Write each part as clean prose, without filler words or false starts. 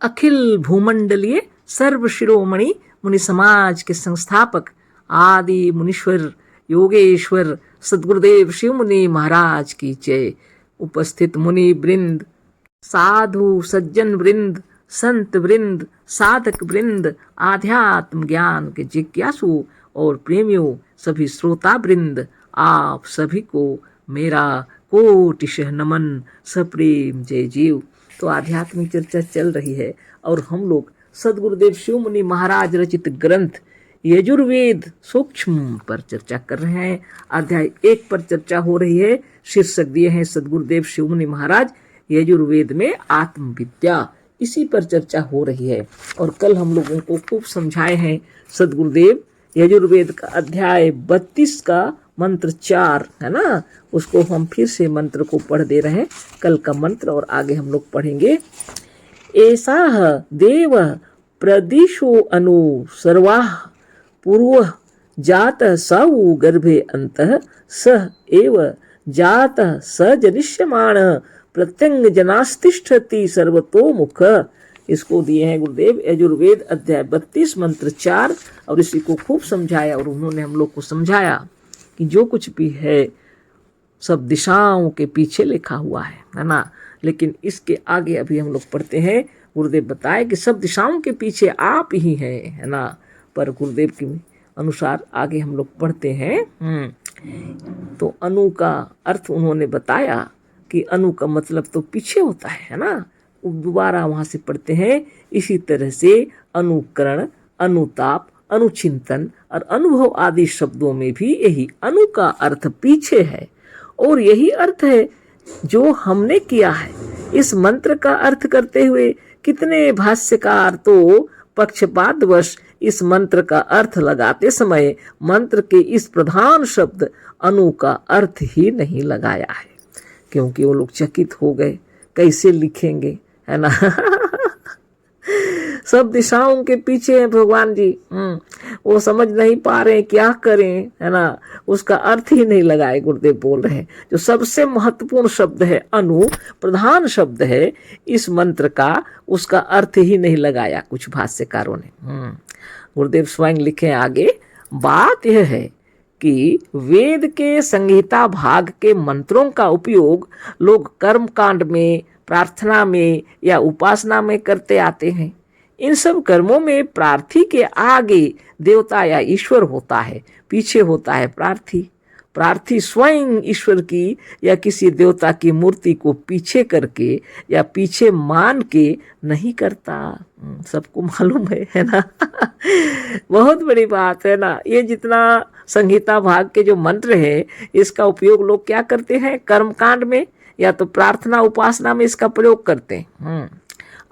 अखिल भूमंडलीय सर्व शिरोमणि मुनि समाज के संस्थापक आदि मुनीश्वर योगेश्वर सद्गुरुदेव शिव मुनि महाराज की जय। उपस्थित मुनि वृंद, साधु सज्जन वृंद, संत वृंद, साधक वृंद, आध्यात्म ज्ञान के जिज्ञासु और प्रेमियों, सभी श्रोता वृंद, आप सभी को मेरा कोटिशः नमन, सप्रेम जय जीव। तो आध्यात्मिक चर्चा चल रही है और हम लोग सद्गुरुदेव शिव मुनि महाराज रचित ग्रंथ यजुर्वेद सूक्ष्म पर चर्चा कर रहे हैं। अध्याय 1 पर चर्चा हो रही है। शीर्षक दिए हैं सद्गुरुदेव शिव मुनि महाराज यजुर्वेद में आत्मविद्या, इसी पर चर्चा हो रही है। और कल हम लोगों को खूब समझाए हैं सद्गुरुदेव यजुर्वेद का अध्याय 32 का मंत्र 4 है ना, उसको हम फिर से मंत्र को पढ़ दे रहे हैं, कल का मंत्र और आगे हम लोग पढ़ेंगे। एसाह देव प्रदिशो अनु सर्वाः पूर्व जात सौ गर्भे अंतः सह एव जात स जनिष्यमाण प्रत्यंग जनास्तिष्ठति सर्वतोमुख। इसको दिए हैं गुरुदेव यजुर्वेद अध्याय 32 मंत्र 4। और इसी को खूब समझाया और उन्होंने हम लोग को समझाया कि जो कुछ भी है सब दिशाओं के पीछे लिखा हुआ है ना। लेकिन इसके आगे अभी हम लोग पढ़ते हैं, गुरुदेव बताए कि सब दिशाओं के पीछे आप ही हैं, है ना। पर गुरुदेव के अनुसार आगे हम लोग पढ़ते हैं। तो अनु का अर्थ उन्होंने बताया कि अनु का मतलब तो पीछे होता है ना। दोबारा वहां से पढ़ते हैं। इसी तरह से अनुकरण, अनुताप, अनुचिंतन और अनुभव आदि शब्दों में भी यही अनु का अर्थ पीछे है और यही अर्थ है जो हमने किया है। इस मंत्र का अर्थ करते हुए कितने भाष्यकार तो पक्षपातवश इस मंत्र का अर्थ लगाते समय मंत्र के इस प्रधान शब्द अनु का अर्थ ही नहीं लगाया है, क्योंकि वो लोग चकित हो गए कैसे लिखेंगे, है ना। सब दिशाओं के पीछे हैं भगवान जी, वो समझ नहीं पा रहे क्या करें, है ना। उसका अर्थ ही नहीं लगाए गुरुदेव बोल रहे हैं। जो सबसे महत्वपूर्ण शब्द है अनु, प्रधान शब्द है इस मंत्र का, उसका अर्थ ही नहीं लगाया कुछ भाष्यकारों ने। गुरुदेव स्वयं लिखे आगे, बात यह है कि वेद के संहिता भाग के मंत्रों का उपयोग लोग कर्म कांड में, प्रार्थना में या उपासना में करते आते हैं। इन सब कर्मों में प्रार्थी के आगे देवता या ईश्वर होता है, पीछे होता है प्रार्थी। प्रार्थी स्वयं ईश्वर की या किसी देवता की मूर्ति को पीछे करके या पीछे मान के नहीं करता। सबको मालूम है ना। बहुत बड़ी बात है ना। ये जितना संहिता भाग के जो मंत्र है इसका उपयोग लोग क्या करते हैं, कर्मकांड में या तो प्रार्थना उपासना में इसका प्रयोग करते हैं।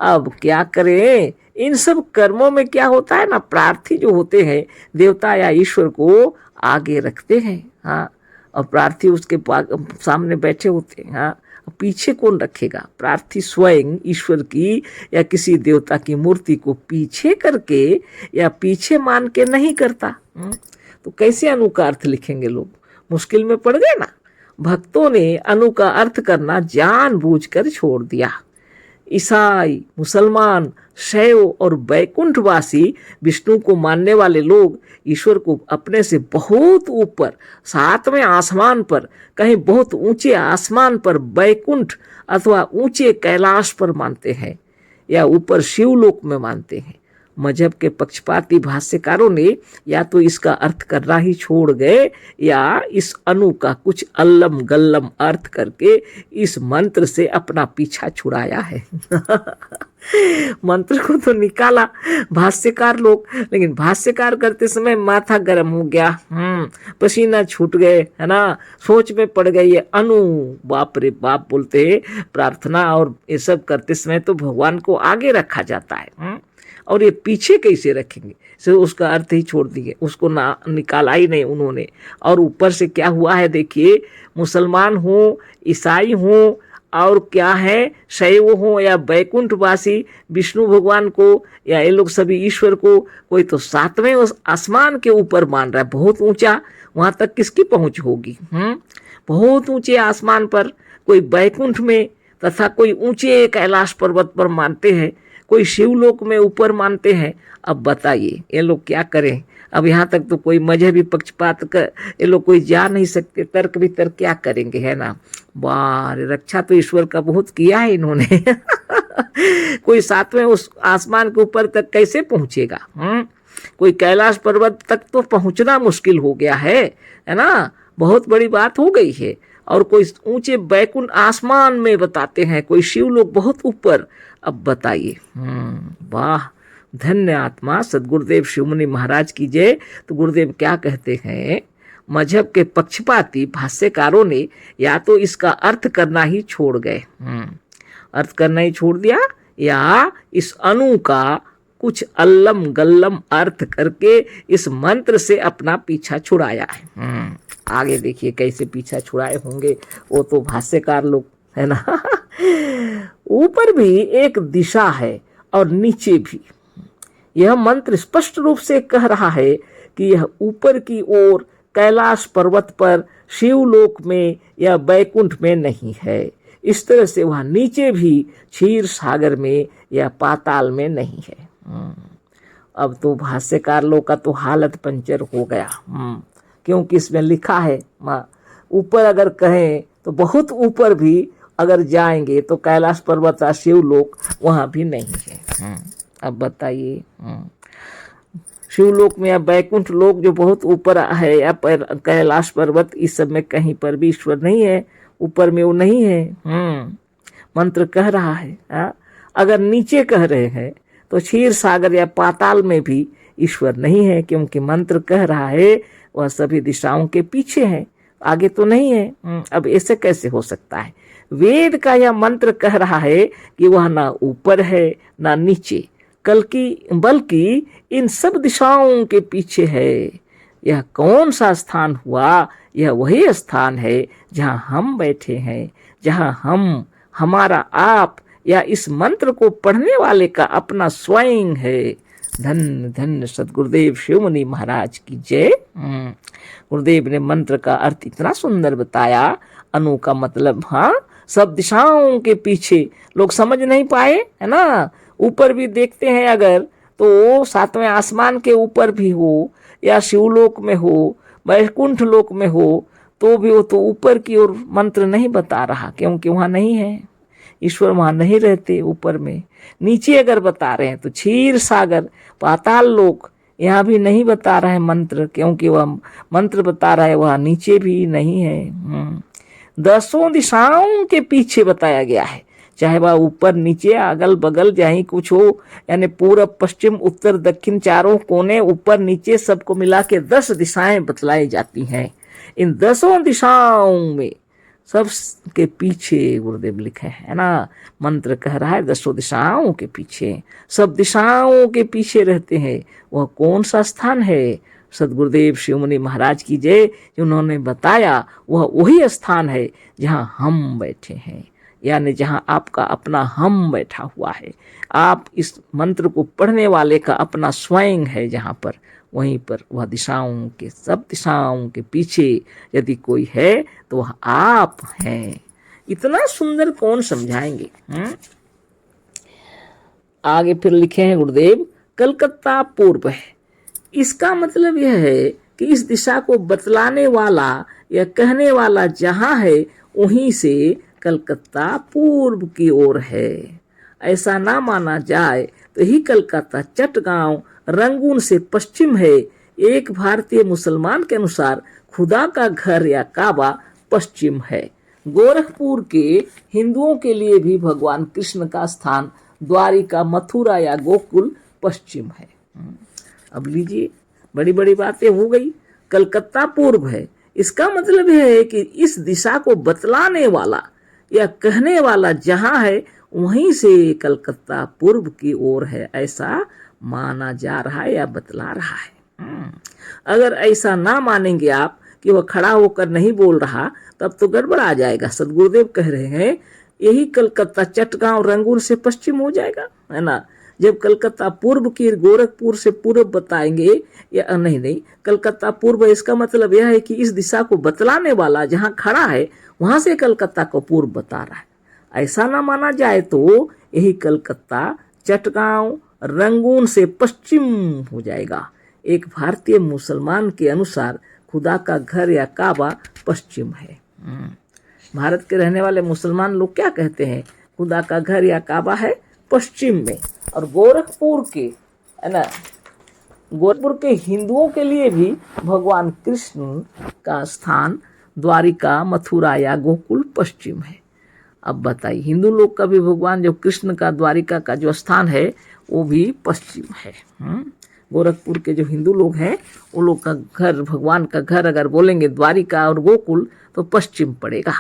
अब क्या करें, इन सब कर्मों में क्या होता है ना, प्रार्थी जो होते हैं देवता या ईश्वर को आगे रखते हैं, हाँ, और प्रार्थी उसके सामने बैठे होते हैं, हाँ। पीछे कौन रखेगा, प्रार्थी स्वयं ईश्वर की या किसी देवता की मूर्ति को पीछे करके या पीछे मान के नहीं करता। तो कैसे अनु का अर्थ लिखेंगे लोग, मुश्किल में पड़ गए ना। भक्तों ने अनु का अर्थ करना जानबूझकर छोड़ दिया। ईसाई, मुसलमान, शैव और बैकुंठवासी विष्णु को मानने वाले लोग ईश्वर को अपने से बहुत ऊपर 7वें आसमान पर, कहीं बहुत ऊंचे आसमान पर बैकुंठ अथवा ऊंचे कैलाश पर मानते हैं या ऊपर शिवलोक में मानते हैं। मजहब के पक्षपाती भाष्यकारों ने या तो इसका अर्थ करना ही छोड़ गए या इस अनु का कुछ अल्लम गल्लम अर्थ करके इस मंत्र से अपना पीछा छुड़ाया है। मंत्र को तो निकाला भाष्यकार लोग, लेकिन भाष्यकार करते समय माथा गर्म हो गया, पसीना छूट गए, है ना, सोच में पड़ गए। ये अनु, बाप रे बाप बोलते प्रार्थना और ये सब करते समय तो भगवान को आगे रखा जाता है, और ये पीछे कैसे रखेंगे। सो उसका अर्थ ही छोड़ दिए, उसको ना निकाला ही नहीं उन्होंने। और ऊपर से क्या हुआ है देखिए, मुसलमान हो, ईसाई हो और क्या है, शैव हो या बैकुंठवासी विष्णु भगवान को या ये लोग सभी ईश्वर को, कोई तो 7वें आसमान के ऊपर मान रहा है, बहुत ऊंचा, वहां तक किसकी पहुंच होगी। बहुत ऊंचे आसमान पर, कोई बैकुंठ में, तथा कोई ऊंचे कैलाश पर्वत पर मानते हैं, कोई शिवलोक में ऊपर मानते हैं। अब बताइए ये लोग क्या करें। अब यहाँ तक तो कोई मजहबी पक्षपात कर ये लोग कोई जा नहीं सकते, तर्क भी तर्क क्या करेंगे, है ना। वाह, रक्षा तो ईश्वर का बहुत किया है इन्होंने। कोई सातवें उस आसमान के ऊपर तक कैसे पहुंचेगा। कोई कैलाश पर्वत तक तो पहुंचना मुश्किल हो गया है ना, बहुत बड़ी बात हो गई है। और कोई ऊंचे बैकुंठ आसमान में बताते हैं, कोई शिवलोक बहुत ऊपर। अब बताइए, वाह, धन्य आत्मा सदगुरुदेव शिवमुनि महाराज की जय। तो गुरुदेव क्या कहते हैं, मजहब के पक्षपाती भाष्यकारों ने या तो इसका अर्थ करना ही छोड़ गए, अर्थ करना ही छोड़ दिया, या इस अनु का कुछ अल्लम गल्लम अर्थ करके इस मंत्र से अपना पीछा छुड़ाया है। आगे देखिए कैसे पीछा छुड़ाए होंगे वो तो भाष्यकार लोग, है ना। ऊपर भी एक दिशा है और नीचे भी। यह मंत्र स्पष्ट रूप से कह रहा है कि यह ऊपर की ओर कैलाश पर्वत पर, शिवलोक में या बैकुंठ में नहीं है। इस तरह से वह नीचे भी क्षीर सागर में या पाताल में नहीं है। अब तो भाष्यकार लोग का तो हालत पंचर हो गया, क्योंकि इसमें लिखा है ऊपर अगर कहें तो बहुत ऊपर भी अगर जाएंगे तो कैलाश पर्वत या शिवलोक वहां भी नहीं है। अब बताइए, शिवलोक में या बैकुंठ लोक जो बहुत ऊपर है या कैलाश पर्वत, इस सब में कहीं पर भी ईश्वर नहीं है, ऊपर में वो नहीं है। मंत्र कह रहा है। अगर नीचे कह रहे हैं तो क्षीर सागर या पाताल में भी ईश्वर नहीं है, क्योंकि मंत्र कह रहा है वह सभी दिशाओं के पीछे है, आगे तो नहीं है। अब ऐसे कैसे हो सकता है। वेद का यह मंत्र कह रहा है कि वह ना ऊपर है ना नीचे, बल्कि इन सब दिशाओं के पीछे है। यह कौन सा स्थान हुआ, यह वही स्थान है जहां हम बैठे हैं, जहां हम, हमारा आप या इस मंत्र को पढ़ने वाले का अपना स्वयं है। धन्य धन्य सदगुरुदेव शिवमुनि महाराज की जय। गुरुदेव ने मंत्र का अर्थ इतना सुंदर बताया। अनु का मतलब सब दिशाओं के पीछे। लोग समझ नहीं पाए, है ना। ऊपर भी देखते हैं अगर तो सातवें आसमान के ऊपर भी हो या शिवलोक में हो, वैकुंठ लोक में हो, तो भी वो तो ऊपर की ओर मंत्र नहीं बता रहा, क्योंकि वहां नहीं है, ईश्वर वहां नहीं रहते ऊपर में। नीचे अगर बता रहे हैं तो क्षीर सागर, पाताल लोक, यहाँ भी नहीं बता रहा है मंत्र, क्योंकि वह मंत्र बता रहा है वह नीचे भी नहीं है। 10 दिशाओं के पीछे बताया गया है, चाहे वह ऊपर नीचे अगल बगल जहीं कुछ हो, यानी पूरब पश्चिम उत्तर दक्षिण चारों कोने ऊपर नीचे सबको मिला के 10 दिशाएं बतलाई जाती हैं। इन 10 दिशाओं में सब के पीछे गुरुदेव लिखे है ना। मंत्र कह रहा है 10 दिशाओं के पीछे, सब दिशाओं के पीछे रहते हैं। वह कौन सा स्थान है। सदगुरुदेव शिवमुनि महाराज की जय। उन्होंने बताया वह वही स्थान है जहाँ हम बैठे हैं, यानी जहाँ आपका अपना हम बैठा हुआ है। आप इस मंत्र को पढ़ने वाले का अपना स्वयं है जहाँ पर, वहीं पर वह दिशाओं के, सब दिशाओं के पीछे यदि कोई है तो वह आप हैं। इतना सुंदर कौन समझाएंगे। आगे फिर लिखे हैं गुरुदेव, कलकत्ता पूर्व है। इसका मतलब यह है कि इस दिशा को बतलाने वाला या कहने वाला जहां है वहीं से कलकत्ता पूर्व की ओर है। ऐसा ना माना जाए तो ही कलकत्ता चटगांव रंगून से पश्चिम है। एक भारतीय मुसलमान के अनुसार खुदा का घर या काबा पश्चिम है। गोरखपुर के हिंदुओं के लिए भी भगवान कृष्ण का स्थान द्वारिका, मथुरा या गोकुल पश्चिम है। अब लीजिए, बड़ी बड़ी बातें हो गई। कलकत्ता पूर्व है, इसका मतलब यह है कि इस दिशा को बतलाने वाला या कहने वाला जहां है वहीं से कलकत्ता पूर्व की ओर है, ऐसा माना जा रहा है या बतला रहा है। अगर ऐसा ना मानेंगे आप कि वह खड़ा होकर नहीं बोल रहा, तब तो गड़बड़ आ जाएगा। सदगुरुदेव कह रहे हैं यही कलकत्ता चटगांव रंगून से पश्चिम हो जाएगा, है ना। जब कलकत्ता पूर्व की गोरखपुर से पूर्व बताएंगे या नहीं, कलकत्ता पूर्व, इसका मतलब यह है कि इस दिशा को बतलाने वाला जहां खड़ा है वहां से कलकत्ता को पूर्व बता रहा है। ऐसा ना माना जाए तो यही कलकत्ता, चटगांव, रंगून से पश्चिम हो जाएगा। एक भारतीय मुसलमान के अनुसार खुदा का घर या काबा पश्चिम है। भारत के रहने वाले मुसलमान लोग क्या कहते हैं? खुदा का घर या काबा है पश्चिम में। और गोरखपुर के, है ना, गोरखपुर के हिंदुओं के लिए भी भगवान कृष्ण का स्थान द्वारिका, मथुरा या गोकुल पश्चिम है। अब बताइए, हिंदू लोग का भी भगवान जो कृष्ण का द्वारिका का जो स्थान है वो भी पश्चिम है। गोरखपुर के जो हिंदू लोग हैं वो लोग का घर, भगवान का घर अगर बोलेंगे द्वारिका और गोकुल तो पश्चिम पड़ेगा।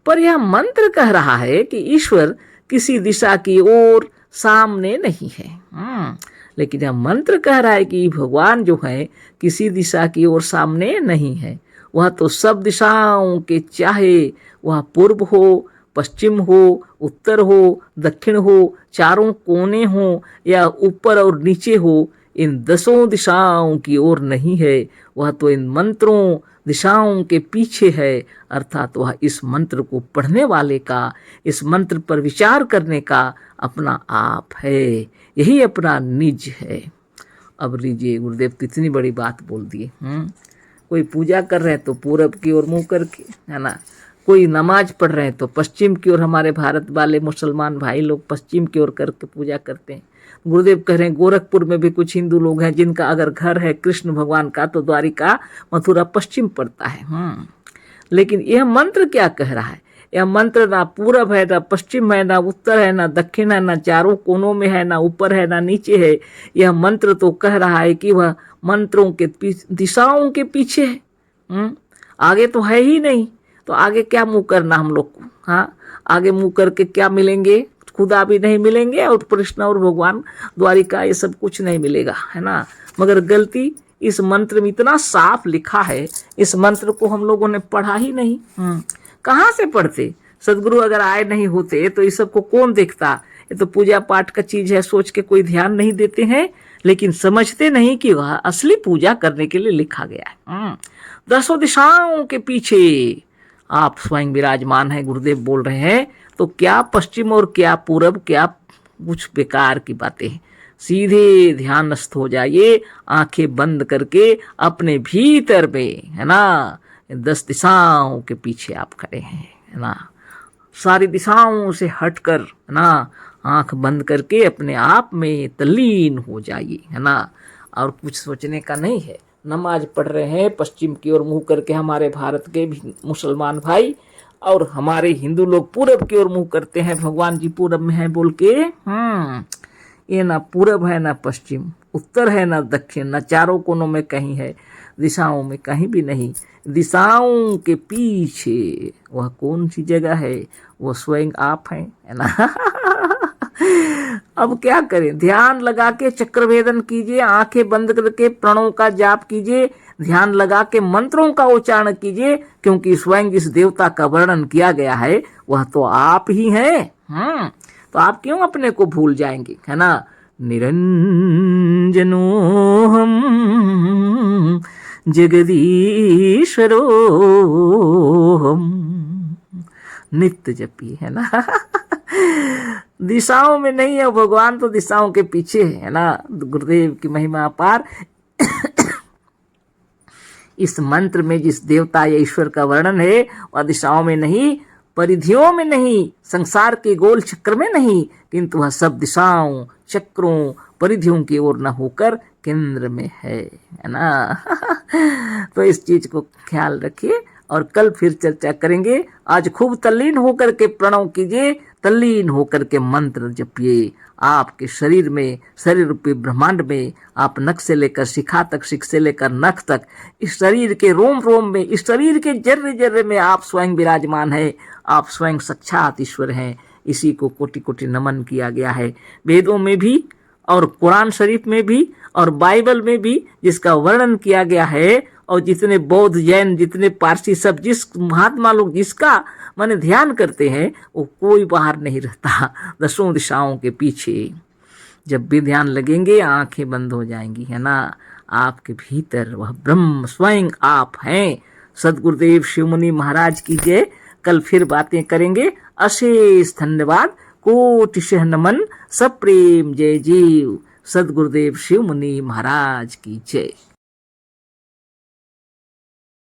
पर यह मंत्र कह रहा है कि ईश्वर किसी दिशा की ओर सामने नहीं है। लेकिन यह मंत्र कह रहा है कि भगवान जो है किसी दिशा की ओर सामने नहीं है। वह तो सब दिशाओं के, चाहे वह पूर्व हो, पश्चिम हो, उत्तर हो, दक्षिण हो, चारों कोने हो या ऊपर और नीचे हो, इन 10 दिशाओं की ओर नहीं है। वह तो इन मंत्रों दिशाओं के पीछे है। अर्थात वह इस मंत्र को पढ़ने वाले का, इस मंत्र पर विचार करने का अपना आप है। यही अपना निज है। अब लीजिए, गुरुदेव तो इतनी बड़ी बात बोल दिए। कोई पूजा कर रहे हैं तो पूरब की ओर मुंह करके, है ना, कोई नमाज पढ़ रहे हैं तो पश्चिम की ओर, हमारे भारत वाले मुसलमान भाई लोग पश्चिम की ओर करके पूजा करते हैं। गुरुदेव कह रहे हैं गोरखपुर में भी कुछ हिंदू लोग हैं जिनका अगर घर है कृष्ण भगवान का तो द्वारिका, मथुरा पश्चिम पड़ता है। लेकिन यह मंत्र क्या कह रहा है? यह मंत्र ना पूरब है, ना पश्चिम है, ना उत्तर है, ना दक्षिण है, ना चारों कोनों में है, ना ऊपर है, ना नीचे है। यह मंत्र तो कह रहा है कि वह मंत्रों के दिशाओं के पीछे है। आगे तो है ही नहीं, तो आगे क्या मुंह करना हम लोग को? हाँ, आगे मुंह करके क्या मिलेंगे? खुदा भी नहीं मिलेंगे और कृष्ण और भगवान द्वारिका ये सब कुछ नहीं मिलेगा, है ना। मगर गलती इस मंत्र में इतना साफ लिखा है, इस मंत्र को हम लोगों ने पढ़ा ही नहीं। कहाँ से पढ़ते? सदगुरु अगर आए नहीं होते तो इस सब को कौन देखता? ये तो पूजा पाठ का चीज है, सोच के कोई ध्यान नहीं देते हैं। लेकिन समझते नहीं कि वह असली पूजा करने के लिए लिखा गया है। 10 दिशाओं के पीछे आप स्वयं विराजमान है। गुरुदेव बोल रहे हैं तो क्या पश्चिम और क्या पूरब, क्या कुछ बेकार की बातें हैं। सीधे ध्यानस्थ हो जाइए, आंखें बंद करके अपने भीतर में, है ना, 10 दिशाओं के पीछे आप खड़े हैं, है ना। सारी दिशाओं से हटकर, है ना, आंख बंद करके अपने आप में तल्लीन हो जाइए, है ना। और कुछ सोचने का नहीं है। नमाज पढ़ रहे हैं पश्चिम की ओर मुंह करके हमारे भारत के भी मुसलमान भाई, और हमारे हिंदू लोग पूरब की ओर मुंह करते हैं, भगवान जी पूरब में है बोल के। ये ना पूरब है ना पश्चिम, उत्तर है ना दक्षिण, ना चारों कोनों में कहीं है, दिशाओं में कहीं भी नहीं। दिशाओं के पीछे वह कौन सी जगह है? वो स्वयं आप हैं, है ना। अब क्या करें? ध्यान लगा के चक्रभेदन कीजिए, आंखें बंद करके प्रणव का जाप कीजिए, ध्यान लगा के मंत्रों का उच्चारण कीजिए, क्योंकि स्वयं जिस देवता का वर्णन किया गया है वह तो आप ही हैं। तो आप क्यों अपने को भूल जाएंगे, है ना। निरंजनो हम जगदीश्वरो हम, नित्य जपिए, है ना। दिशाओं में नहीं है भगवान, तो दिशाओं के पीछे है ना। गुरुदेव की महिमा अपार। इस मंत्र में जिस देवता या ईश्वर का वर्णन है वह दिशाओं में नहीं, परिधियों में नहीं, संसार के गोल चक्र में नहीं, किंतु वह सब दिशाओं, चक्रों, परिधियों की ओर न होकर केंद्र में है ना। तो इस चीज को ख्याल रखिए और कल फिर चर्चा करेंगे। आज खूब तल्लीन होकर के प्रणव कीजिए, तल्लीन होकर के मंत्र जपिए। आपके शरीर में, शरीर रूपी ब्रह्मांड में, आप नख से लेकर शिखा तक, शिख से लेकर नख तक, इस शरीर के रोम रोम में, इस शरीर के जर्रे जर्रे में आप स्वयं विराजमान है। आप स्वयं साक्षात ईश्वर हैं। इसी को कोटि कोटि नमन किया गया है, वेदों में भी और कुरान शरीफ में भी और बाइबल में भी जिसका वर्णन किया गया है। और जितने बौद्ध, जैन, जितने पारसी, सब जिस महात्मा लोग जिसका माने ध्यान करते हैं वो कोई बाहर नहीं रहता। 10 दिशाओं के पीछे जब भी ध्यान लगेंगे आंखें बंद हो जाएंगी, है ना। आपके भीतर वह ब्रह्म स्वयं आप हैं। सदगुरुदेव शिवमुनि महाराज की जय। कल फिर बातें करेंगे। अशेष धन्यवाद, कोटिशः नमन, सप्रेम जय जीव। सद्गुरुदेव शिव मुनि महाराज की जय।